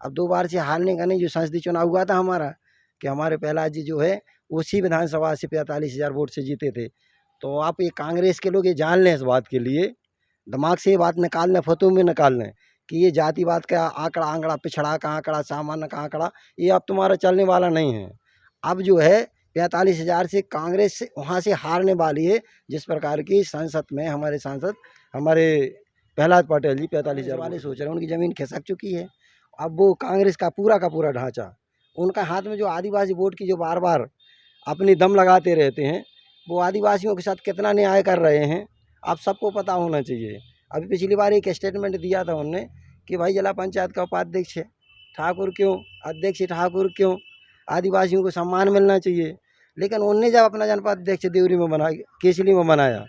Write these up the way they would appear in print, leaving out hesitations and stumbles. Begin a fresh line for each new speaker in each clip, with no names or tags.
अब 2 बार से हारने का नहीं, जो संसदीय चुनाव हुआ था हमारा, कि हमारे प्रहलाद जी जो है उसी विधानसभा से 45,000 वोट से जीते थे। तो आप ये कांग्रेस के लोग ये जान लें, इस बात के लिए दिमाग से ये बात निकाल लें, फतू में निकाल लें कि ये जातिवाद का आंकड़ा, पिछड़ा का आंकड़ा, सामान्य का आंकड़ा, ये अब तुम्हारा चलने वाला नहीं है। अब जो है 45,000 से कांग्रेस से वहाँ से हारने वाली है। जिस प्रकार की संसद में हमारे सांसद हमारे प्रहलाद पटेल जी 45,000 वाले सोच रहे हैं, उनकी ज़मीन खिसक चुकी है। अब वो कांग्रेस का पूरा ढांचा, उनका हाथ में जो आदिवासी वोट की जो बार बार अपनी दम लगाते रहते हैं, वो आदिवासियों के साथ कितना न्याय कर रहे हैं, आप सबको पता होना चाहिए। अभी पिछली बार एक स्टेटमेंट दिया था उनने कि भाई जिला पंचायत का उपाध्यक्ष है ठाकुर क्यों, अध्यक्ष ठाकुर क्यों, आदिवासियों को सम्मान मिलना चाहिए। लेकिन उनने जब अपना जनपद अध्यक्ष देवरी में बना, केसली में बनाया,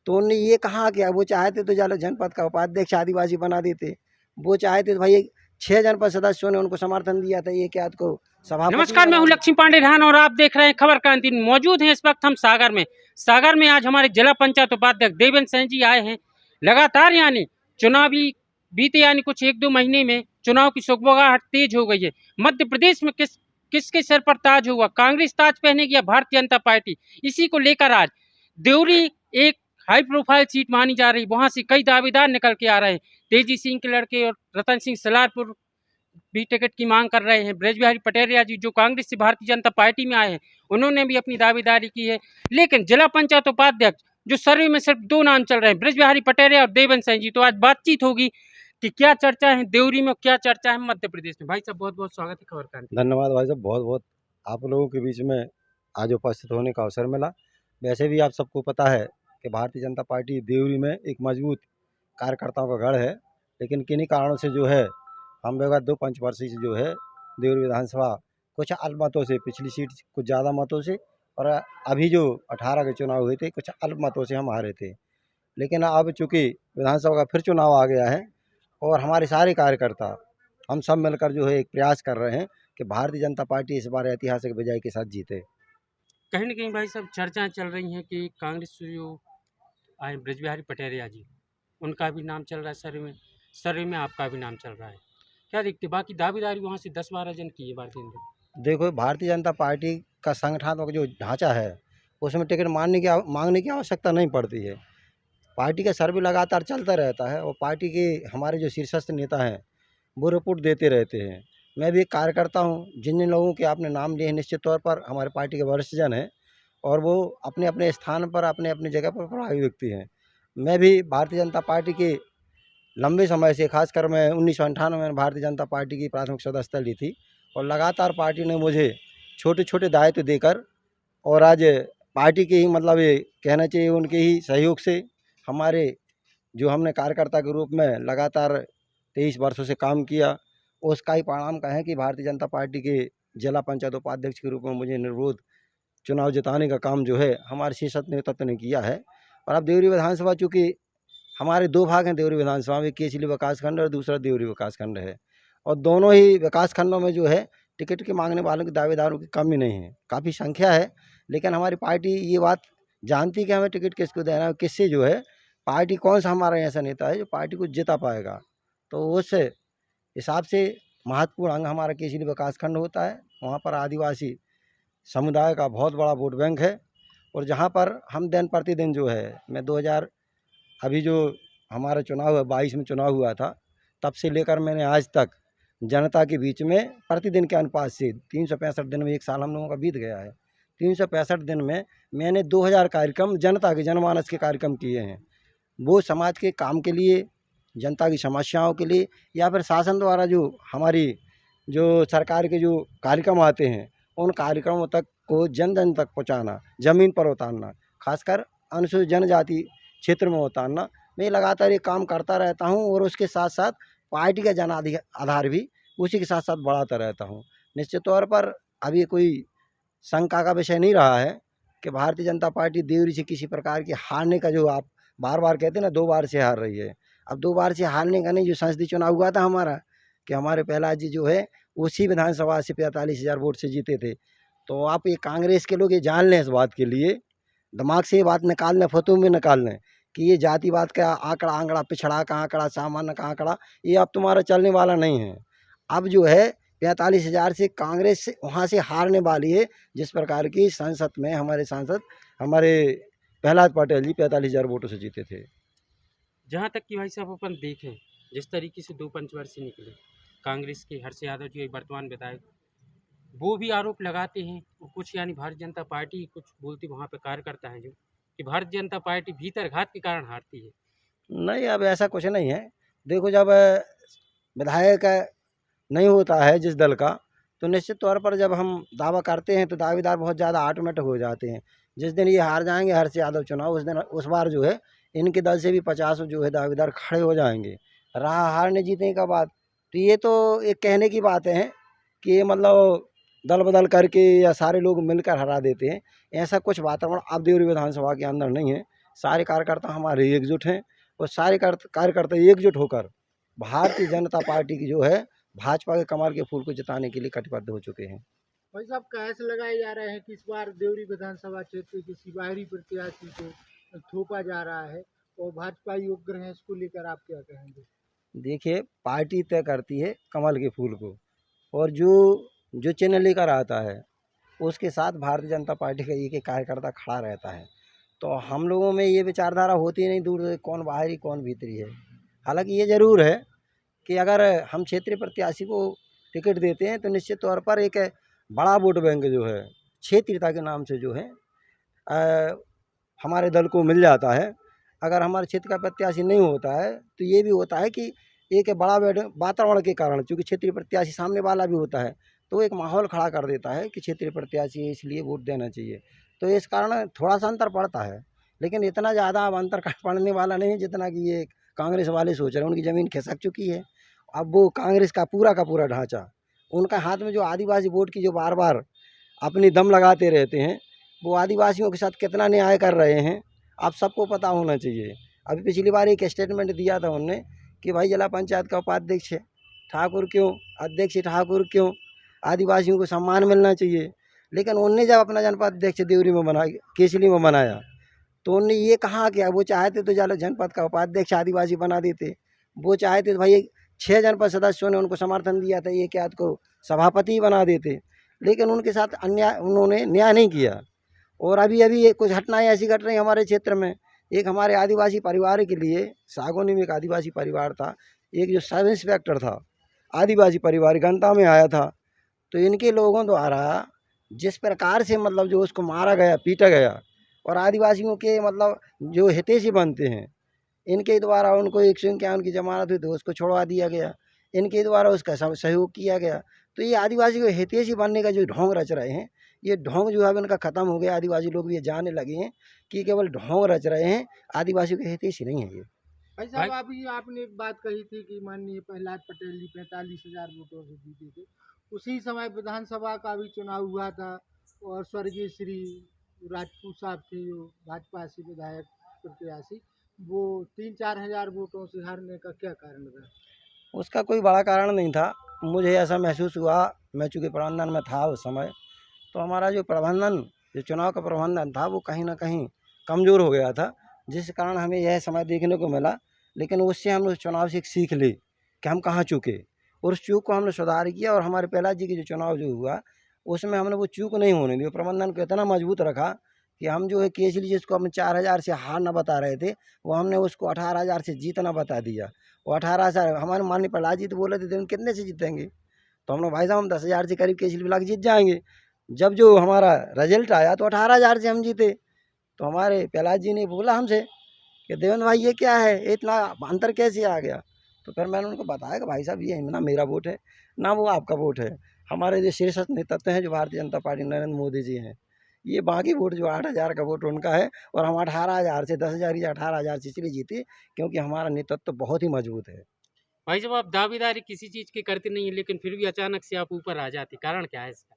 तो उनने ये कहा कि वो चाहते तो जनपद का उपाध्यक्ष आदिवासी बना देते, वो चाहते तो भाई 6 जनपद सदस्यों ने उनको समर्थन दिया था, ये क्या को सभापति।
नमस्कार, मैं हूं लक्ष्मी पांडे रान और आप देख रहे हैं खबर क्रांति। मौजूद हैं इस वक्त हम सागर में आज हमारे जिला पंचायत उपाध्यक्ष देवेंद्र सिंह जी आए हैं। लगातार यानी चुनावी बीते यानी कुछ 1-2 महीने में चुनाव की सुगबुगाहट तेज हो गई है। मध्य प्रदेश में किसके सिर पर ताज हुआ, कांग्रेस ताज पहनेगी या भारतीय जनता पार्टी, इसी को लेकर आज देवरी एक हाई प्रोफाइल सीट मानी जा रही, वहां से कई दावेदार निकल के आ रहे हैं। तेजी सिंह के लड़के और रतन सिंह सलारपुर भी टिकट की मांग कर रहे हैं। ब्रज बिहारी पटेरिया जी जो कांग्रेस से भारतीय जनता पार्टी में आए हैं, उन्होंने भी अपनी दावेदारी की है। लेकिन जिला पंचायत उपाध्यक्ष जो सर्वे में सिर्फ 2 नाम चल रहे हैं, ब्रज बिहारी पटेरिया और देवेंद्र सिंह जी। तो आज बातचीत होगी कि क्या चर्चा है देवरी में, क्या चर्चा है मध्य प्रदेश में। भाई साहब बहुत बहुत स्वागत है खबर क्रांति।
धन्यवाद भाई साहब, बहुत बहुत आप लोगों के बीच में आज उपस्थित होने का अवसर मिला। वैसे भी आप सबको पता है कि भारतीय जनता पार्टी देवरी में एक मजबूत कार्यकर्ताओं का गढ़ है, लेकिन किन्हीं कारणों से जो है हम विगत 2 पंचवर्षीय से जो है देवरी विधानसभा कुछ अल्प मतों से, पिछली सीट कुछ ज़्यादा मतों से, और अभी जो 18 के चुनाव हुए थे कुछ अल्प मतों से हम हारे थे। लेकिन अब चूँकि विधानसभा का फिर चुनाव आ गया है और हमारे सारे कार्यकर्ता हम सब मिलकर जो है एक प्रयास कर रहे हैं कि भारतीय जनता पार्टी इस बार ऐतिहासिक विजय के साथ जीते।
कहीं ना कहीं भाई साहब चर्चाएं चल रही हैं कि कांग्रेस से जो आए ब्रज बिहारी पटेरिया जी, उनका भी नाम चल रहा है सर्वे में आपका भी नाम चल रहा है। क्या दिखती, बाकी दावेदारी वहाँ से 10-12 जन की है भारतीय जनता।
देखो, भारतीय जनता पार्टी का संगठनात्मक जो ढांचा है उसमें टिकट मांगने की आवश्यकता नहीं पड़ती है। पार्टी का सर्वे लगातार चलता रहता है और पार्टी के हमारे जो शीर्षस्थ नेता हैं वो रिपोर्ट देते रहते हैं। मैं भी एक कार्यकर्ता हूँ, जिन जिन लोगों के आपने नाम लिए हैं निश्चित तौर पर हमारे पार्टी के वरिष्ठजन हैं और वो अपने अपने स्थान पर, अपने अपनी जगह पर प्रभावी व्यक्ति हैं। मैं भी भारतीय जनता पार्टी के लंबे समय से, खासकर मैं 1998 में भारतीय जनता पार्टी की प्राथमिक सदस्यता ली थी और लगातार पार्टी ने मुझे छोटे छोटे दायित्व देकर और आज पार्टी के ही मतलब ये कहना चाहिए उनके ही सहयोग से हमारे जो हमने कार्यकर्ता के रूप में लगातार 23 वर्षों से काम किया, उसका ही परिणाम का है कि भारतीय जनता पार्टी के जिला पंचायत उपाध्यक्ष के रूप में मुझे निर्विरोध चुनाव जिताने का काम जो है हमारे शीर्षस्थ नेतृत्व ने किया है। और अब देवरी विधानसभा, चूँकि हमारे 2 भाग हैं देवरी विधानसभा में, केसली विकासखंड और दूसरा देवरी विकासखंड है, और दोनों ही विकासखंडों में जो है टिकट के मांगने वालों की, दावेदारों की कमी नहीं है, काफ़ी संख्या है। लेकिन हमारी पार्टी ये बात जानती कि हमें टिकट किसको देना है, किससे जो है पार्टी, कौन सा हमारा ऐसा नेता है जो पार्टी को जिता पाएगा। तो उस हिसाब से महत्वपूर्ण अंग हमारा केसली विकासखंड होता है। वहाँ पर आदिवासी समुदाय का बहुत बड़ा वोट बैंक है और जहाँ पर हम दिन प्रतिदिन जो है, मैं 2000 अभी जो हमारा चुनाव है 22 में चुनाव हुआ था, तब से लेकर मैंने आज तक जनता के बीच में प्रतिदिन के अनुपात से 365 दिन में, एक साल हम लोगों का बीत गया है, 365 दिन में मैंने 2000 कार्यक्रम जनता के, जनमानस के कार्यक्रम किए हैं। वो समाज के काम के लिए, जनता की समस्याओं के लिए, या फिर शासन द्वारा जो हमारी जो सरकार के जो कार्यक्रम आते हैं उन कार्यक्रमों तक को जन जन तक पहुँचाना, ज़मीन पर उतारना, खासकर अनुसूचित जनजाति क्षेत्र में उतारना, मैं लगातार ये काम करता रहता हूँ और उसके साथ साथ पार्टी का जन आधार भी उसी के साथ साथ बढ़ाता रहता हूँ। निश्चित तौर पर अभी कोई शंका का विषय नहीं रहा है कि भारतीय जनता पार्टी देवरी से किसी प्रकार की हारने का, जो आप बार बार कहते हैं ना 2 बार से हार रही है, अब 2 बार से हारने का नहीं, जो संसदीय चुनाव हुआ था हमारा, कि हमारे प्रहलाद जी जो है उसी विधानसभा से 45,000 वोट से जीते थे। तो आप ये कांग्रेस के लोग ये जान लें, इस बात के लिए दिमाग से ये बात निकाल लें, फतू में निकाल लें कि ये जातिवाद का आंकड़ा, पिछड़ा का आंकड़ा, सामान्य का आंकड़ा, ये अब तुम्हारा चलने वाला नहीं है। अब जो है 45,000 से कांग्रेस वहाँ से हारने वाली है। जिस प्रकार की संसद में हमारे सांसद हमारे प्रहलाद पटेल जी 45,000 वोटों से जीते थे।
जहाँ तक कि भाई साहब अपन देखें, जिस तरीके से 2 पंचवर्षीय निकले, कांग्रेस के हर्ष यादव जी वर्तमान विधायक, वो भी आरोप लगाते हैं और कुछ यानी भारतीय जनता पार्टी कुछ बोलती वहाँ पे कार्यकर्ता हैं जो कि भारतीय जनता पार्टी भीतरघात के कारण हारती है।
नहीं, अब ऐसा कुछ नहीं है। देखो, जब विधायक नहीं होता है जिस दल का, तो निश्चित तौर पर जब हम दावा करते हैं तो दावेदार बहुत ज़्यादा ऑटोमेटिक हो जाते हैं। जिस दिन ये हार जाएंगे हर्ष यादव चुनाव, उस दिन उस बार जो है इनके दल से भी 50 जो है दावेदार खड़े हो जाएंगे। रहा हारने जीतने का बात, तो ये तो एक कहने की बात है कि ये मतलब दल बदल करके या सारे लोग मिलकर हरा देते हैं। ऐसा कुछ वातावरण अब देवरी विधानसभा के अंदर नहीं है। सारे कार्यकर्ता हमारे एकजुट हैं और सारे कार्यकर्ता एकजुट होकर भारतीय जनता पार्टी की जो है भाजपा के कमल के फूल को जिताने के लिए कटिबद्ध हो चुके हैं।
भाई साहब, कयास लगाए जा रहे हैं कि इस बार देवरी विधानसभा क्षेत्र के किसी बाहरी प्रत्याशी को थोपा जा रहा है और भाजपा योग्य है, इसको लेकर आप क्या कहेंगे?
देखिए, पार्टी तय करती है कमल के फूल को, और जो जो चिन्ह लेकर आता है उसके साथ भारतीय जनता पार्टी का एक एक कार्यकर्ता खड़ा रहता है। तो हम लोगों में ये विचारधारा होती नहीं दूर कौन बाहरी कौन भीतरी है। हालांकि ये ज़रूर है कि अगर हम क्षेत्रीय प्रत्याशी को टिकट देते हैं तो निश्चित तौर पर एक बड़ा वोट बैंक जो है क्षेत्रीयता के नाम से जो है हमारे दल को मिल जाता है। अगर हमारे क्षेत्र का प्रत्याशी नहीं होता है तो ये भी होता है कि एक बड़ा वातावरण के कारण, चूँकि क्षेत्रीय प्रत्याशी सामने वाला भी होता है, तो एक माहौल खड़ा कर देता है कि क्षेत्रीय प्रत्याशी है इसलिए वोट देना चाहिए। तो इस कारण थोड़ा सा अंतर पड़ता है, लेकिन इतना ज़्यादा अब अंतर पड़ने वाला नहीं है जितना कि ये कांग्रेस वाले सोच रहे हैं। उनकी ज़मीन खिसक चुकी है। अब वो कांग्रेस का पूरा ढांचा, उनका हाथ में जो आदिवासी वोट की जो बार बार अपनी दम लगाते रहते हैं, वो आदिवासियों के साथ कितना न्याय कर रहे हैं आप सबको पता होना चाहिए। अभी पिछली बार एक स्टेटमेंट दिया था उनने कि भाई जिला पंचायत का उपाध्यक्ष ठाकुर क्यों, अध्यक्ष ठाकुर क्यों, आदिवासियों को सम्मान मिलना चाहिए। लेकिन उनने जब अपना जनपद अध्यक्ष देवरी में बना केसली में बनाया तो उनने ये कहा कि वो चाहते तो जनपद का उपाध्यक्ष आदिवासी बना देते, वो चाहते तो भाई 6 जनपद सदस्यों ने उनको समर्थन दिया था, ये क्या को सभापति बना देते। लेकिन उनके साथ अन्याय, उन्होंने न्याय नहीं किया। और अभी ये कुछ घटनाएं ऐसी घट रही हमारे क्षेत्र में। एक हमारे आदिवासी परिवार के लिए, सागौनी में एक आदिवासी परिवार था, एक जो सब इंस्पेक्टर था आदिवासी परिवार गंता में आया था, तो इनके लोगों द्वारा जिस प्रकार से मतलब जो उसको मारा गया, पीटा गया, और आदिवासियों के मतलब जो हितैषी बनते हैं इनके द्वारा उनको 151 की जमानत हुई तो उसको छुड़वा दिया गया, इनके द्वारा उसका सहयोग किया गया। तो ये आदिवासी को हितैषी बनने का जो ढोंग रच रहे हैं, ये ढोंग जो है इनका ख़त्म हो गया। आदिवासी लोग भी ये जानने लगे हैं कि केवल ढोंग रच रहे हैं, आदिवासियों के हितैषी नहीं है ये।
भाई साहब, अभी आपने एक बात कही थी कि माननीय प्रहलाद पटेल जी 45,000 वोटों से जीते थे। उसी समय विधानसभा का भी चुनाव हुआ था और स्वर्गीय श्री राजपूत साहब थे जो भाजपा से विधायक प्रत्याशी, वो 3-4 हज़ार वोटों से हारने का क्या कारण रहा?
उसका कोई बड़ा कारण नहीं था। मुझे ऐसा महसूस हुआ, मैं चूँकि प्रबंधन में था उस समय, तो हमारा जो प्रबंधन, जो चुनाव का प्रबंधन था वो कहीं ना कहीं कमज़ोर हो गया था, जिस कारण हमें यह समय देखने को मिला। लेकिन उससे हमने उस चुनाव से एक सीख ली कि हम कहाँ चूके, और उस चूक को हमने सुधार किया। और हमारे प्रहलाद जी की जो चुनाव जो हुआ उसमें हमने वो चूक नहीं होने दी। प्रबंधन को इतना मजबूत रखा कि हम जो है केसरी जिसको हम 4,000 से हारना बता रहे थे, वो हमने उसको 18,000 से जीतना बता दिया। वो 18,000 हमारे माननीय प्रहलाद जी तो बोले थे कितने से जीतेंगे, तो हमने भाई साहब हम 10,000 से करीब केसरी ब्लॉक जीत जाएंगे। जब जो हमारा रिजल्ट आया तो 18,000 से हम जीते। तो हमारे प्रहलाद जी ने बोला हमसे कि देवेंद्र भाई ये क्या है, इतना अंतर कैसे आ गया। तो फिर मैंने उनको बताया कि भाई साहब ये ना मेरा वोट है ना वो आपका वोट है, हमारे जो शीर्षस्थ नेतृत्व हैं जो भारतीय जनता पार्टी नरेंद्र मोदी जी हैं, ये बाकी वोट जो 8,000 का वोट उनका है। और हम 18,000 से 10,000 या 18,000 से इसलिए जीते क्योंकि हमारा नेतृत्व बहुत ही मजबूत है।
भाई साहब, आप दावेदारी किसी चीज़ की करते नहीं है, लेकिन फिर भी अचानक से आप ऊपर आ जाते, कारण क्या है इसका?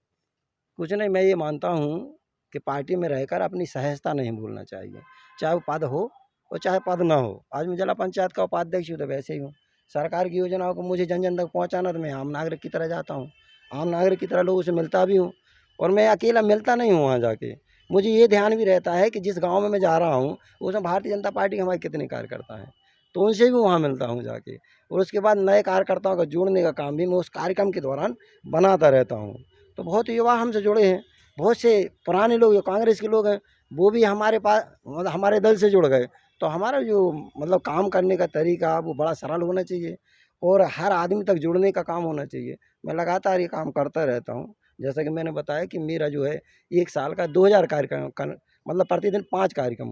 कुछ नहीं, मैं ये मानता हूँ कि पार्टी में रहकर अपनी सहजता नहीं भूलना चाहिए, चाहे वो पद हो और चाहे पद ना हो। आज मैं जिला पंचायत का उपाध्यक्ष हूँ तो वैसे ही हूँ। सरकार की योजनाओं को मुझे जन जन तक पहुँचाना तो मैं आम नागरिक की तरह जाता हूँ, आम नागरिक की तरह लोगों से मिलता भी हूँ। और मैं अकेला मिलता नहीं हूँ वहाँ जाके, मुझे ये ध्यान भी रहता है कि जिस गाँव में मैं जा रहा हूँ उसमें भारतीय जनता पार्टी के हमारे कितने कार्यकर्ता हैं। तो उनसे भी वहाँ मिलता हूँ जाके। और उसके बाद नए कार्यकर्ताओं का जोड़ने का काम भी मैं उस कार्यक्रम के दौरान बनाता रहता हूँ। तो बहुत युवा हमसे जुड़े हैं, बहुत से पुराने लोग जो कांग्रेस के लोग हैं वो भी हमारे पास मतलब हमारे दल से जुड़ गए। तो हमारा जो मतलब काम करने का तरीका वो बड़ा सरल होना चाहिए और हर आदमी तक जुड़ने का काम होना चाहिए। मैं लगातार ये काम करता रहता हूँ। जैसा कि मैंने बताया कि मेरा जो है 1 साल का 2000 कार्यक्रम मतलब प्रतिदिन 5 कार्यक्रम,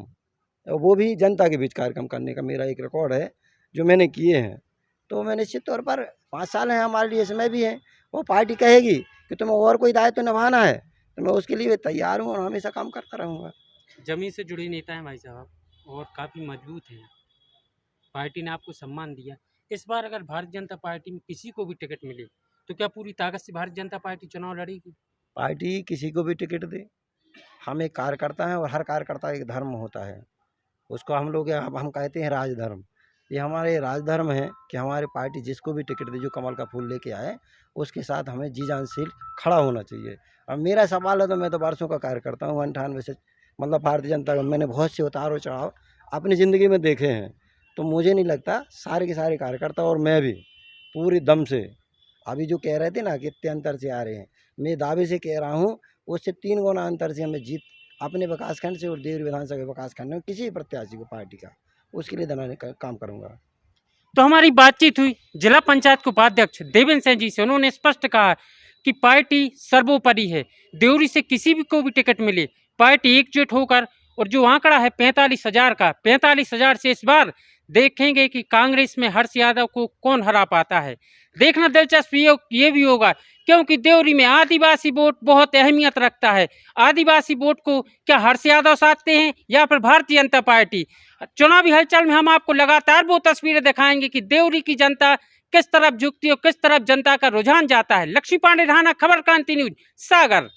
वो भी जनता के बीच कार्यक्रम करने का मेरा एक रिकॉर्ड है जो मैंने किए हैं। तो मैं निश्चित तौर पर 5 साल हैं हमारे लिए, समय भी है। वो पार्टी कहेगी कि तुम्हें और कोई दायित्व निभाना है तो मैं उसके लिए तैयार हूँ और हमेशा काम करता रहूँगा।
जमीन से जुड़े नेता हैं भाई साहब और काफ़ी मजबूत हैं। पार्टी ने आपको सम्मान दिया। इस बार अगर भारतीय जनता पार्टी में किसी को भी टिकट मिले तो क्या पूरी ताकत से भारतीय जनता पार्टी चुनाव लड़ेगी?
पार्टी किसी को भी टिकट दे, हम एक कार्यकर्ता हैं और हर कार्यकर्ता एक धर्म होता है। उसको हम लोग अब हम कहते हैं राजधर्म। ये हमारे राजधर्म है कि हमारी पार्टी जिसको भी टिकट दे, जो कमल का फूल लेके आए, उसके साथ हमें जी जान से खड़ा होना चाहिए। अब मेरा सवाल है तो मैं तो वर्षों का कार्यकर्ता हूँ, 98 से मतलब भारतीय जनता का मैंने बहुत से उतार और चढ़ाव अपनी ज़िंदगी में देखे हैं। तो मुझे नहीं लगता सारे के सारे कार्यकर्ता और मैं भी पूरे दम से, अभी जो कह रहे थे ना कि इतने अंतर से आ रहे हैं, मैं दावे से कह रहा हूँ उससे 3 गुना अंतर से हमें जीत अपने विकासखंड से और देवरी विधानसभा विकासखंड में किसी भी प्रत्याशी को पार्टी का उसके लिए दिलाने का काम करूँगा।
तो हमारी बातचीत हुई जिला पंचायत के उपाध्यक्ष देवेंद्र सिंह जी से। उन्होंने स्पष्ट कहा कि पार्टी सर्वोपरि है। देवरी से किसी भी को भी टिकट मिले, पार्टी एकजुट होकर, और जो आंकड़ा है 45,000 का, 45,000 से इस बार देखेंगे कि कांग्रेस में हर्ष यादव को कौन हरा पाता है। देखना दिलचस्प ये भी होगा क्योंकि देवरी में आदिवासी वोट बहुत अहमियत रखता है। आदिवासी वोट को क्या हर्ष यादव साधते हैं या फिर भारतीय जनता पार्टी? चुनावी हलचल में हम आपको लगातार वो तस्वीरें दिखाएंगे कि देवरी की जनता किस तरफ झुकती है और किस तरफ जनता का रुझान जाता है। लक्ष्मी पांडे राणा, खबर क्रांति न्यूज, सागर।